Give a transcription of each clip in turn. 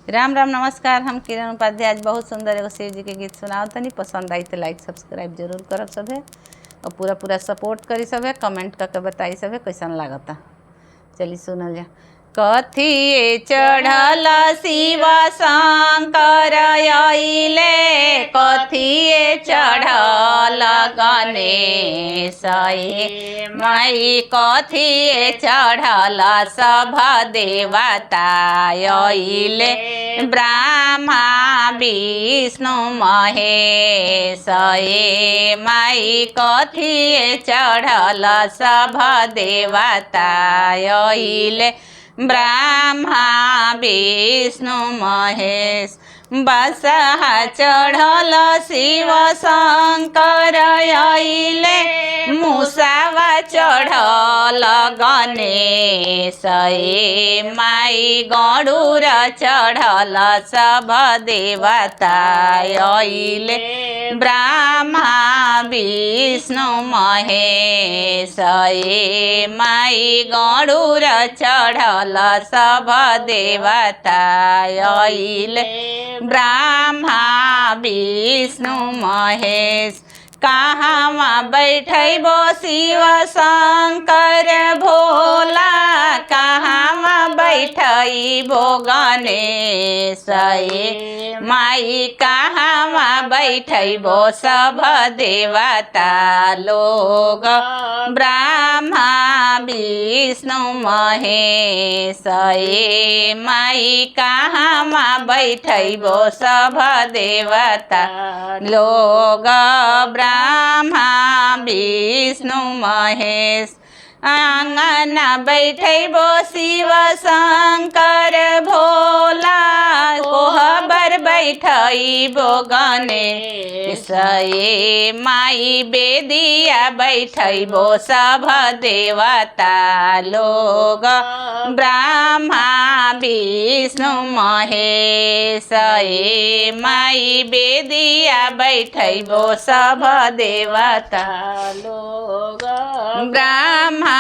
राम राम नमस्कार। हम किरण उपाध्याय आज बहुत सुंदर एगो शिव जी के गीत सुनाओ तनी। पसंद आई तो लाइक सब्सक्राइब जरूर करब सभे और पूरा पूरा सपोर्ट करी सभे। कमेंट करके बताई सभे कैसन लागता। चली सुनल जा। कथिए चढ़ल शिव शंकर अइले, कथिए चढ़ल गणेश माई, कथिए चढ़ल सभ देवता अइले, ब्रह्मा विष्णु महेश माई, कथिए चढ़ल सभ देवता अइले, ब्रह्मा विष्णु महेश। बसहा चढ़ल शिव शंकर अइले, मुसावा चढ़ल गणेश माई, गरुड़ चढ़ल सभ देवता अइले, ब्रह्मा विष्णु महेश माई, गरुड़ चढ़ल सभ देवता अइले, ब्रह्मा विष्णु महेश। कहाँ बैठबो शिव शंकर भोला, कहाँ बैठबो गणेश माई, कहाँ बैठबो सब देवता लोग, ब्रह्मा विष्णु महेश माई, कहाँ बैठबो सब देवता लोग, ब्रह्मा विष्णु महेश। आंगन बैठबो शिव शंकर भोला, कोहबर बैठबो गणेश माई, बेदिया बैठबो सब देवता लोग, ब्रह्मा विष्णु महेश माई, बेदिया बैठबो सब देवता लोग, ब्रह्मा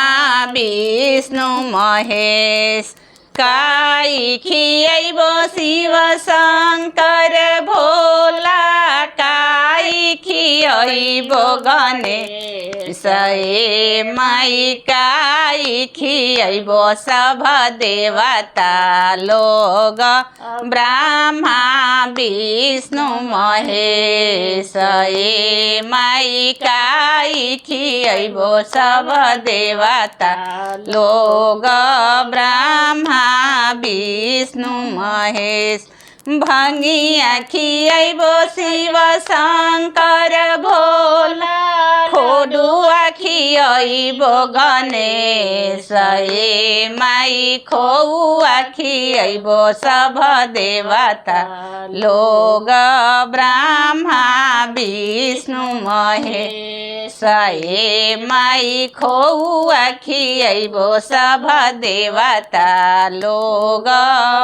विष्णु महेश। काई खियबो शिव शंकर भोला, काई खियबो गणेश माई, काई खियबो सब देवता लोग, ब्रह्मा विष्णु महेश माई, काई खियबो सब देवता लोग, ब्रह्मा विष्णु महेश। भंगिया खियबो शिव शंकर भोला, खोडुआ खियबो गणेश माई, खोउआ खियबो सब देवता लोग, ब्रह्मा विष्णु महेश माई, खोउआ खियबो सब देवता लोग,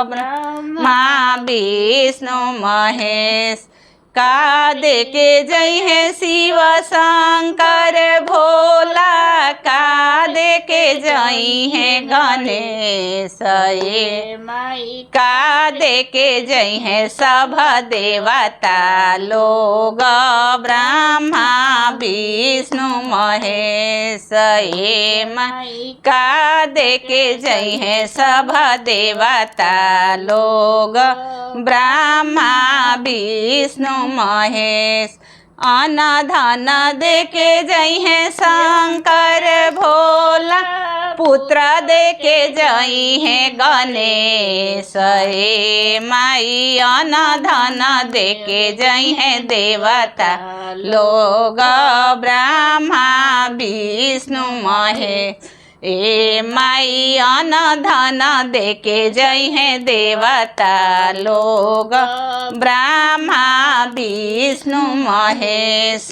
ब्रह्मा विष्णु महेश। का देके जई है शिव शंकर भोला, का देके जई है गणेश माई, का देके जई है सब देवता लोग, ब्रह्मा विष्णु महेश माई, का देके जई है सब देवता लोग, ब्रह्मा विष्णु महेश। अन धन देके जई है शंकर भोला, पुत्र देके जई है गणेश माई, अन धन देके जई है देवता लोग, ब्रह्मा विष्णु महेश माई, अन धन देके जई है देवता लोग, ब्रह्मा विष्णु महेश।